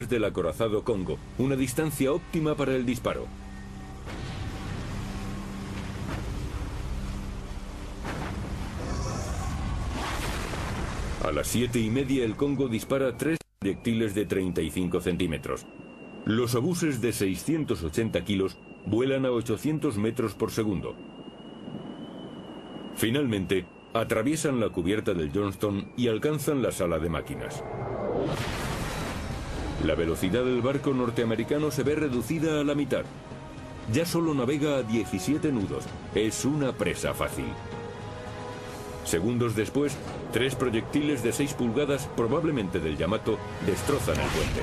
del acorazado Kongo, una distancia óptima para el disparo. A las 7:30 el Kongo dispara 3 proyectiles de 35 centímetros. Los obuses de 680 kilos vuelan a 800 metros por segundo. Finalmente, atraviesan la cubierta del Johnston y alcanzan la sala de máquinas. La velocidad del barco norteamericano se ve reducida a la mitad. Ya solo navega a 17 nudos. Es una presa fácil. Segundos después, 3 proyectiles de 6 pulgadas, probablemente del Yamato, destrozan el puente.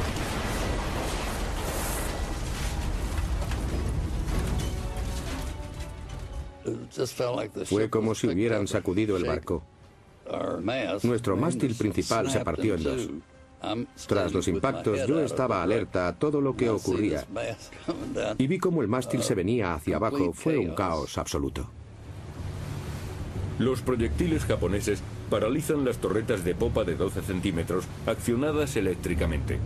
Fue como si hubieran sacudido el barco. Nuestro mástil principal se partió en dos. Tras los impactos, yo estaba alerta a todo lo que ocurría y vi cómo el mástil se venía hacia abajo. Fue un caos absoluto. Los proyectiles japoneses paralizan las torretas de popa de 12 centímetros accionadas eléctricamente.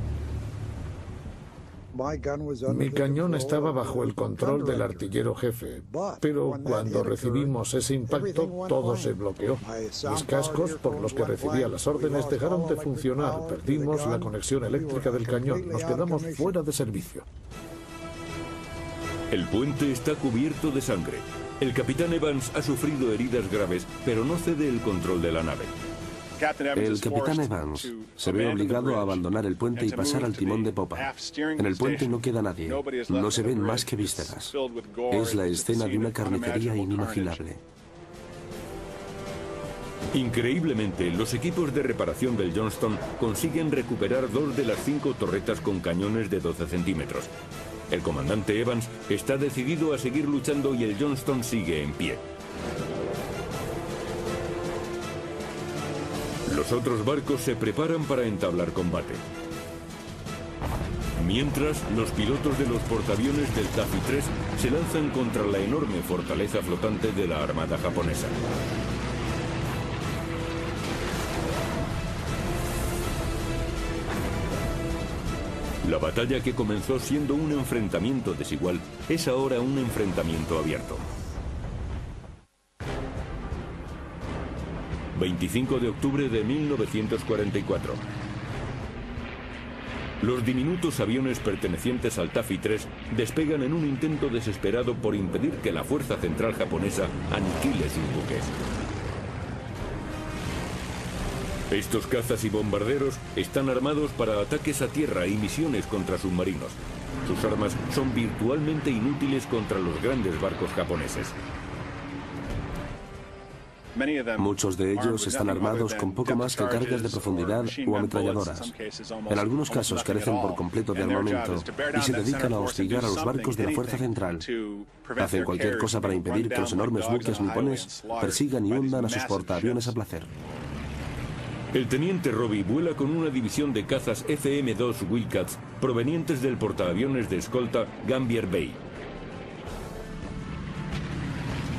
Mi cañón estaba bajo el control del artillero jefe, pero cuando recibimos ese impacto todo se bloqueó. Mis cascos, por los que recibía las órdenes, dejaron de funcionar. Perdimos la conexión eléctrica del cañón. Nos quedamos fuera de servicio. El puente está cubierto de sangre. El capitán Evans ha sufrido heridas graves, pero no cede el control de la nave. El capitán Evans se ve obligado a abandonar el puente y pasar al timón de popa. En el puente no queda nadie. No se ven más que vísceras. Es la escena de una carnicería inimaginable. Increíblemente, los equipos de reparación del Johnston consiguen recuperar 2 de las 5 torretas con cañones de 12 centímetros. El comandante Evans está decidido a seguir luchando y el Johnston sigue en pie. Los otros barcos se preparan para entablar combate. Mientras, los pilotos de los portaaviones del Taffy 3 se lanzan contra la enorme fortaleza flotante de la armada japonesa. La batalla, que comenzó siendo un enfrentamiento desigual, es ahora un enfrentamiento abierto. 25 de octubre de 1944. Los diminutos aviones pertenecientes al Taffy 3 despegan en un intento desesperado por impedir que la fuerza central japonesa aniquile sus buques. Estos cazas y bombarderos están armados para ataques a tierra y misiones contra submarinos. Sus armas son virtualmente inútiles contra los grandes barcos japoneses. Muchos de ellos están armados con poco más que cargas de profundidad o ametralladoras. En algunos casos carecen por completo de armamento y se dedican a hostigar a los barcos de la fuerza central. Hacen cualquier cosa para impedir que los enormes buques nipones persigan y hundan a sus portaaviones a placer. El teniente Robbie vuela con una división de cazas FM-2 Wildcats provenientes del portaaviones de escolta Gambier Bay.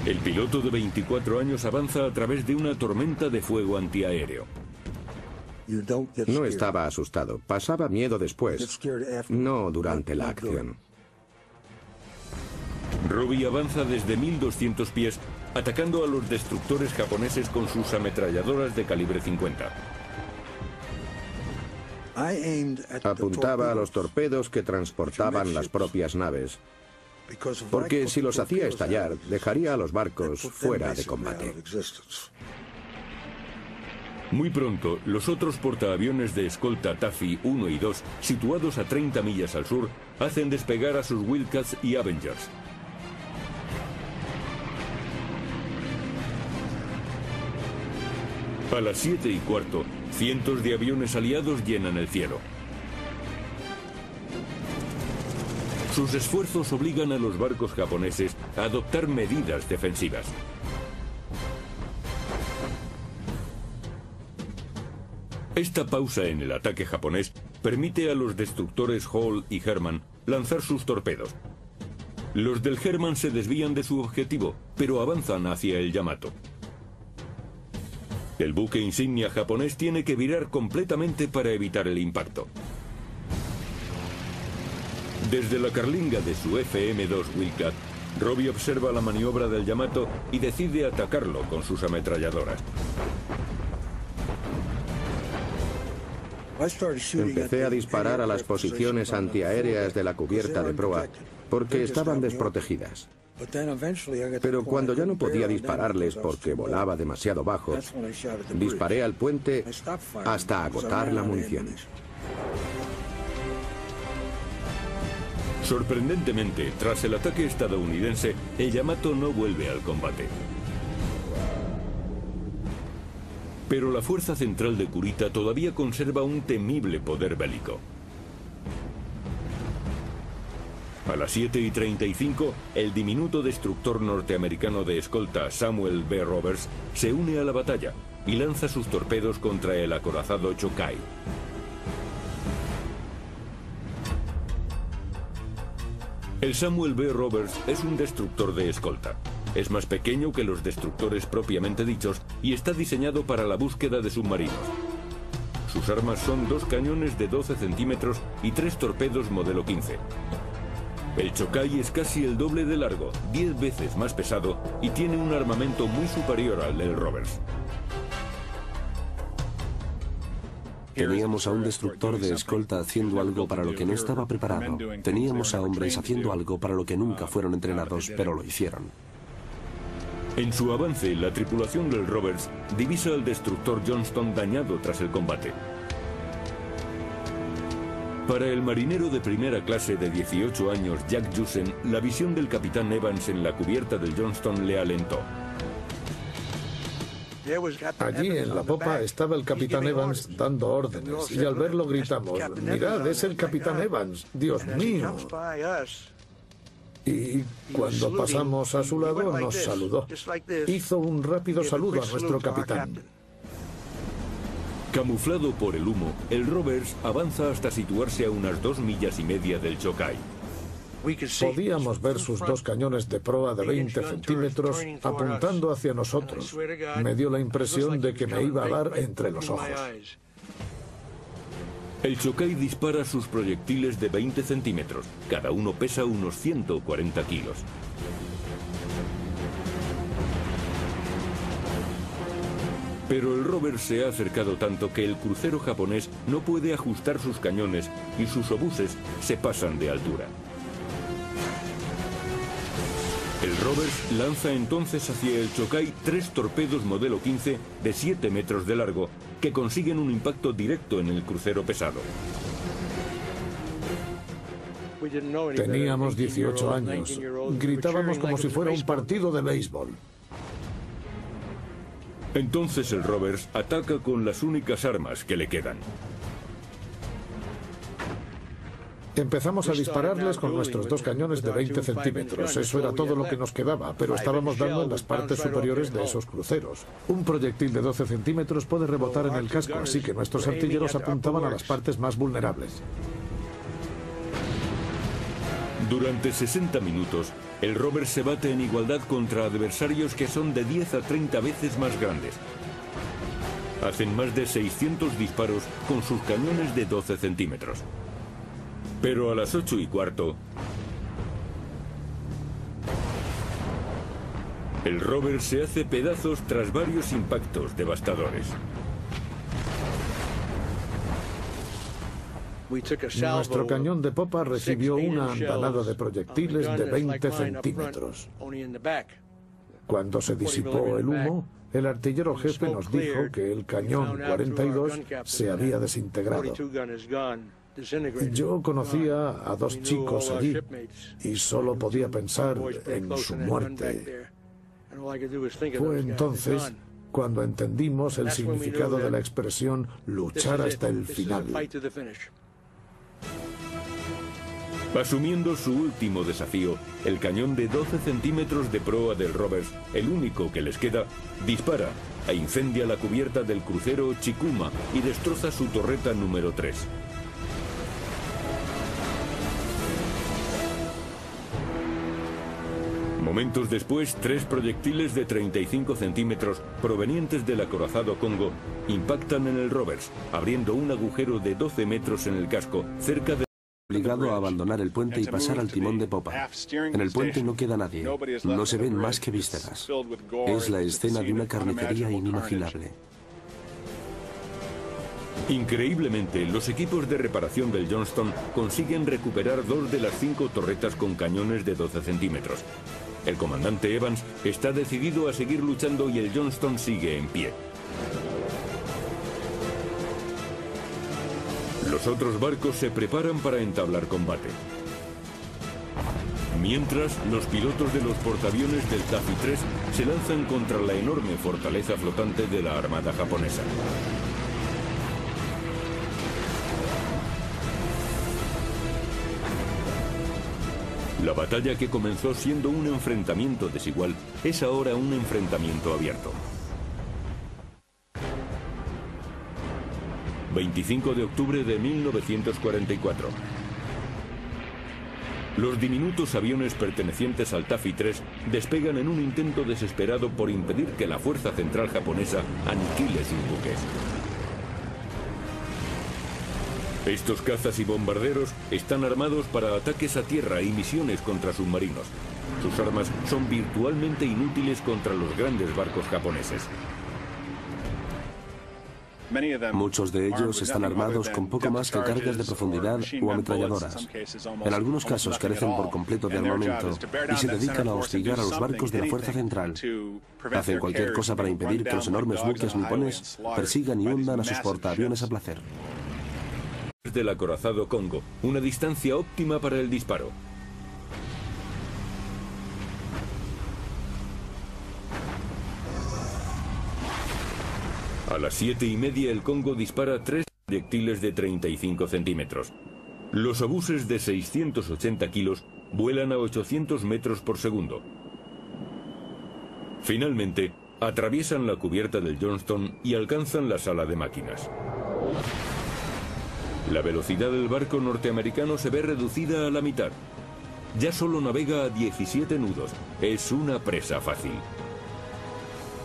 El piloto de 24 años avanza a través de una tormenta de fuego antiaéreo. No estaba asustado, pasaba miedo después, no durante la acción. Robbie avanza desde 1200 pies, atacando a los destructores japoneses con sus ametralladoras de calibre 50. Apuntaba a los torpedos que transportaban las propias naves, porque si los hacía estallar, dejaría a los barcos fuera de combate. Muy pronto, los otros portaaviones de escolta Taffy 1 y 2, situados a 30 millas al sur, hacen despegar a sus Wildcats y Avengers. A las 7:15, cientos de aviones aliados llenan el cielo. Sus esfuerzos obligan a los barcos japoneses a adoptar medidas defensivas. Esta pausa en el ataque japonés permite a los destructores Hall y Herman lanzar sus torpedos. Los del Herman se desvían de su objetivo, pero avanzan hacia el Yamato. El buque insignia japonés tiene que virar completamente para evitar el impacto. Desde la carlinga de su FM-2 Wildcat, Robbie observa la maniobra del Yamato y decide atacarlo con sus ametralladoras. Empecé a disparar a las posiciones antiaéreas de la cubierta de proa porque estaban desprotegidas. Pero cuando ya no podía dispararles porque volaba demasiado bajo, disparé al puente hasta agotar la munición. Sorprendentemente, tras el ataque estadounidense, el Yamato no vuelve al combate. Pero la fuerza central de Kurita todavía conserva un temible poder bélico. A las 7:35, el diminuto destructor norteamericano de escolta Samuel B. Roberts se une a la batalla y lanza sus torpedos contra el acorazado Chokai. El Samuel B. Roberts es un destructor de escolta. Es más pequeño que los destructores propiamente dichos y está diseñado para la búsqueda de submarinos. Sus armas son 2 cañones de 12 centímetros y 3 torpedos modelo 15. El Chokai es casi el doble de largo, 10 veces más pesado y tiene un armamento muy superior al del Roberts. Teníamos a un destructor de escolta haciendo algo para lo que no estaba preparado. Teníamos a hombres haciendo algo para lo que nunca fueron entrenados, pero lo hicieron. En su avance, la tripulación del Roberts divisa al destructor Johnston dañado tras el combate. Para el marinero de primera clase de 18 años, Jack Jusen, la visión del capitán Evans en la cubierta del Johnston le alentó. Allí en la popa estaba el capitán Evans dando órdenes y al verlo gritamos: «Mirad, es el capitán Evans, Dios mío». Y cuando pasamos a su lado nos saludó. Hizo un rápido saludo a nuestro capitán. Camuflado por el humo, el Roberts avanza hasta situarse a unas 2,5 millas del Chokai. Podíamos ver sus 2 cañones de proa de 20 centímetros apuntando hacia nosotros. Me dio la impresión de que me iba a dar entre los ojos. El Chokai dispara sus proyectiles de 20 centímetros. Cada uno pesa unos 140 kilos. Pero el Roberts se ha acercado tanto que el crucero japonés no puede ajustar sus cañones y sus obuses se pasan de altura. El Roberts lanza entonces hacia el Chokai 3 torpedos modelo 15 de 7 metros de largo que consiguen un impacto directo en el crucero pesado. Teníamos 18 años. Gritábamos como si fuera un partido de béisbol. Entonces el Roberts ataca con las únicas armas que le quedan. Empezamos a dispararles con nuestros 2 cañones de 20 centímetros. Eso era todo lo que nos quedaba, pero estábamos dando en las partes superiores de esos cruceros. Un proyectil de 12 centímetros puede rebotar en el casco, así que nuestros artilleros apuntaban a las partes más vulnerables. Durante 60 minutos, el Roberts se bate en igualdad contra adversarios que son de 10 a 30 veces más grandes. Hacen más de 600 disparos con sus cañones de 12 centímetros. Pero a las 8:15, el Roberts se hace pedazos tras varios impactos devastadores. Nuestro cañón de popa recibió una andanada de proyectiles de 20 centímetros. Cuando se disipó el humo, el artillero jefe nos dijo que el cañón 42 se había desintegrado. Yo conocía a 2 chicos allí y solo podía pensar en su muerte. Fue entonces cuando entendimos el significado de la expresión luchar hasta el final. Asumiendo su último desafío, el cañón de 12 centímetros de proa del Roberts, el único que les queda, dispara e incendia la cubierta del crucero Chikuma y destroza su torreta número 3. Momentos después, 3 proyectiles de 35 centímetros provenientes del acorazado Congo impactan en el Roberts, abriendo un agujero de 12 metros en el casco cerca de obligado a abandonar el puente y pasar al timón de popa. En el puente no queda nadie. No se ven más que vísceras. Es la escena de una carnicería inimaginable. Increíblemente, los equipos de reparación del Johnston consiguen recuperar 2 de las 5 torretas con cañones de 12 centímetros. El comandante Evans está decidido a seguir luchando y el Johnston sigue en pie. Los otros barcos se preparan para entablar combate. Mientras, los pilotos de los portaaviones del Taffy 3 se lanzan contra la enorme fortaleza flotante de la armada japonesa. La batalla que comenzó siendo un enfrentamiento desigual es ahora un enfrentamiento abierto. 25 de octubre de 1944. Los diminutos aviones pertenecientes al Taffy 3 despegan en un intento desesperado por impedir que la fuerza central japonesa aniquile sus buques. Estos cazas y bombarderos están armados para ataques a tierra y misiones contra submarinos. Sus armas son virtualmente inútiles contra los grandes barcos japoneses. Muchos de ellos están armados con poco más que cargas de profundidad o ametralladoras. En algunos casos carecen por completo de armamento y se dedican a hostigar a los barcos de la fuerza central. Hacen cualquier cosa para impedir que los enormes buques nipones persigan y hundan a sus portaaviones a placer. Del acorazado Congo, una distancia óptima para el disparo. A las 7:30 el Congo dispara 3 proyectiles de 35 centímetros. Los obuses de 680 kilos vuelan a 800 metros por segundo. Finalmente, atraviesan la cubierta del Johnston y alcanzan la sala de máquinas. La velocidad del barco norteamericano se ve reducida a la mitad. Ya solo navega a 17 nudos. Es una presa fácil.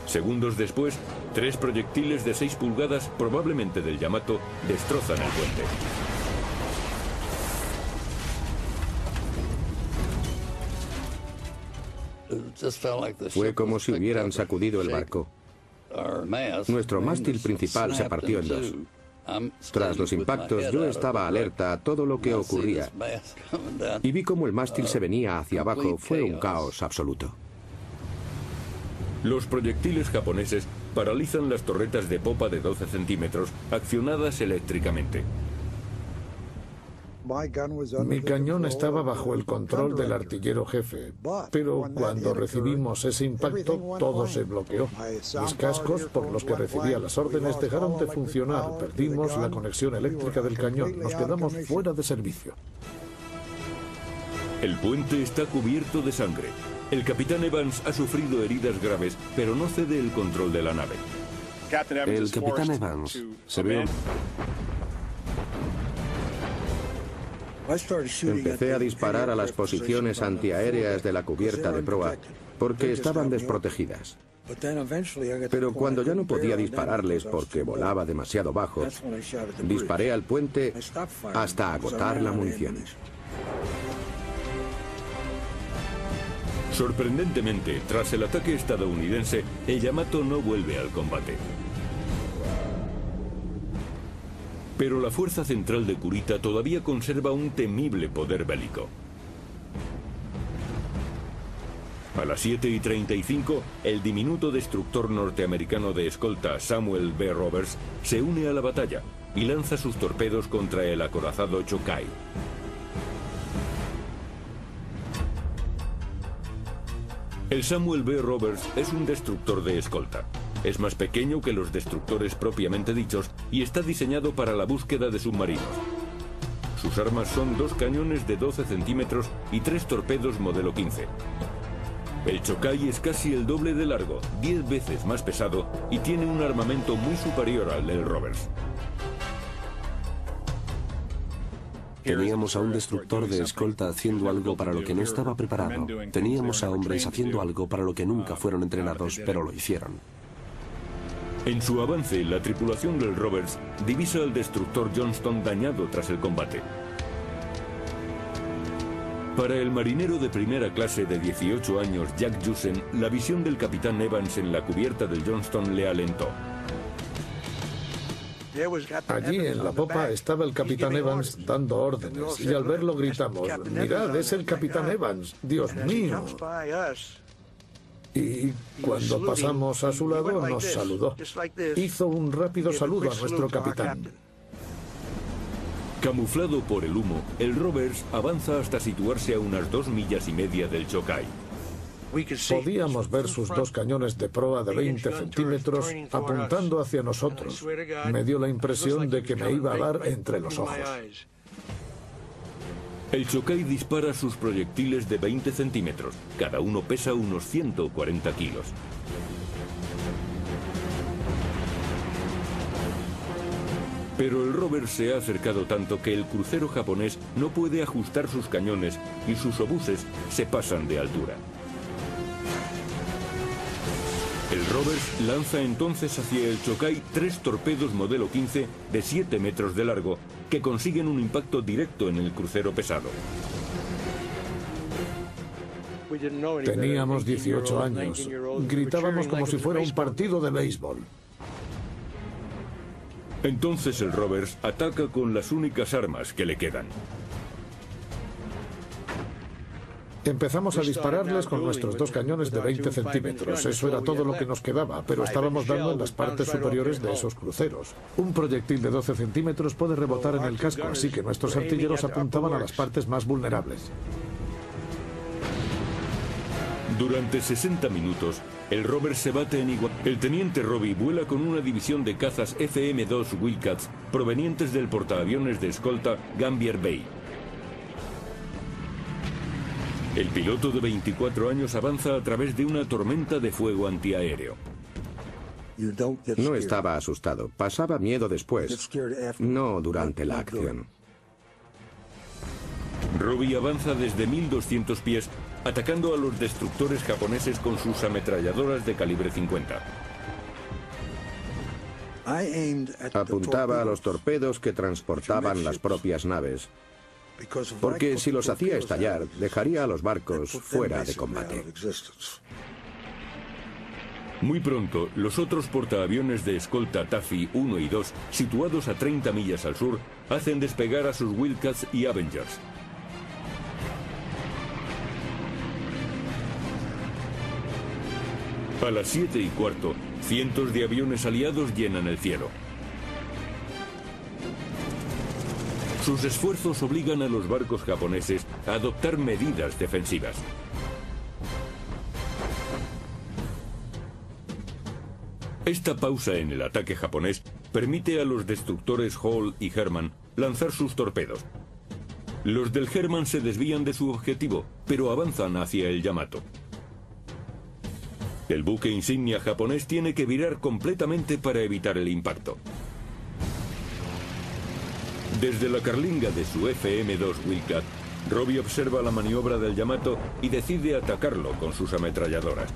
Segundos después, 3 proyectiles de 6 pulgadas, probablemente del Yamato, destrozan el puente. Fue como si hubieran sacudido el barco. Nuestro mástil principal se partió en 2. Tras los impactos, yo estaba alerta a todo lo que ocurría y vi cómo el mástil se venía hacia abajo. Fue un caos absoluto. Los proyectiles japoneses paralizan las torretas de popa de 12 centímetros accionadas eléctricamente. Mi cañón estaba bajo el control del artillero jefe, pero cuando recibimos ese impacto todo se bloqueó. Mis cascos, por los que recibía las órdenes, dejaron de funcionar. Perdimos la conexión eléctrica del cañón. Nos quedamos fuera de servicio. El puente está cubierto de sangre. El capitán Evans ha sufrido heridas graves, pero no cede el control de la nave. El capitán Evans se ve... Empecé a disparar a las posiciones antiaéreas de la cubierta de proa porque estaban desprotegidas. Pero cuando ya no podía dispararles porque volaba demasiado bajo, disparé al puente hasta agotar la munición. Sorprendentemente, tras el ataque estadounidense, el Yamato no vuelve al combate. Pero la fuerza central de Kurita todavía conserva un temible poder bélico. A las 7:35, el diminuto destructor norteamericano de escolta Samuel B. Roberts se une a la batalla y lanza sus torpedos contra el acorazado Chokai. El Samuel B. Roberts es un destructor de escolta. Es más pequeño que los destructores propiamente dichos y está diseñado para la búsqueda de submarinos. Sus armas son 2 cañones de 12 centímetros y 3 torpedos modelo 15. El Chokai es casi el doble de largo, 10 veces más pesado y tiene un armamento muy superior al del Roberts. Teníamos a un destructor de escolta haciendo algo para lo que no estaba preparado. Teníamos a hombres haciendo algo para lo que nunca fueron entrenados, pero lo hicieron. En su avance, la tripulación del Roberts divisa al destructor Johnston dañado tras el combate. Para el marinero de primera clase de 18 años, Jack Jusen, la visión del capitán Evans en la cubierta del Johnston le alentó. Allí en la popa estaba el capitán Evans dando órdenes y al verlo gritamos: «¡Mirad, es el capitán Evans! ¡Dios mío!». Y cuando pasamos a su lado nos saludó. Hizo un rápido saludo a nuestro capitán. Camuflado por el humo, el Rovers avanza hasta situarse a unas 2,5 millas del Chokai. Podíamos ver sus dos cañones de proa de 20 centímetros apuntando hacia nosotros. Me dio la impresión de que me iba a dar entre los ojos. El Chokai dispara sus proyectiles de 20 centímetros. Cada uno pesa unos 140 kilos. Pero el rover se ha acercado tanto que el crucero japonés no puede ajustar sus cañones y sus obuses se pasan de altura. El rover lanza entonces hacia el Chokai 3 torpedos modelo 15 de 7 metros de largo que consiguen un impacto directo en el crucero pesado. Teníamos 18 años. Gritábamos como si fuera un partido de béisbol. Entonces el Rovers ataca con las únicas armas que le quedan. Empezamos a dispararles con nuestros dos cañones de 20 centímetros. Eso era todo lo que nos quedaba, pero estábamos dando en las partes superiores de esos cruceros. Un proyectil de 12 centímetros puede rebotar en el casco, así que nuestros artilleros apuntaban a las partes más vulnerables. Durante 60 minutos, el rover se bate en igual. El teniente Robbie vuela con una división de cazas FM-2 Wildcats provenientes del portaaviones de escolta Gambier Bay. El piloto de 24 años avanza a través de una tormenta de fuego antiaéreo. No estaba asustado, pasaba miedo después, no durante la acción. Robbie avanza desde 1200 pies, atacando a los destructores japoneses con sus ametralladoras de calibre 50. Apuntaba a los torpedos que transportaban las propias naves, porque si los hacía estallar, dejaría a los barcos fuera de combate. Muy pronto, los otros portaaviones de escolta Taffy 1 y 2, situados a 30 millas al sur, hacen despegar a sus Wildcats y Avengers. A las 7:15, cientos de aviones aliados llenan el cielo. Sus esfuerzos obligan a los barcos japoneses a adoptar medidas defensivas. Esta pausa en el ataque japonés permite a los destructores Hall y Herman lanzar sus torpedos. Los del Herman se desvían de su objetivo, pero avanzan hacia el Yamato. El buque insignia japonés tiene que virar completamente para evitar el impacto. Desde la carlinga de su FM-2 Wildcat, Robbie observa la maniobra del Yamato y decide atacarlo con sus ametralladoras.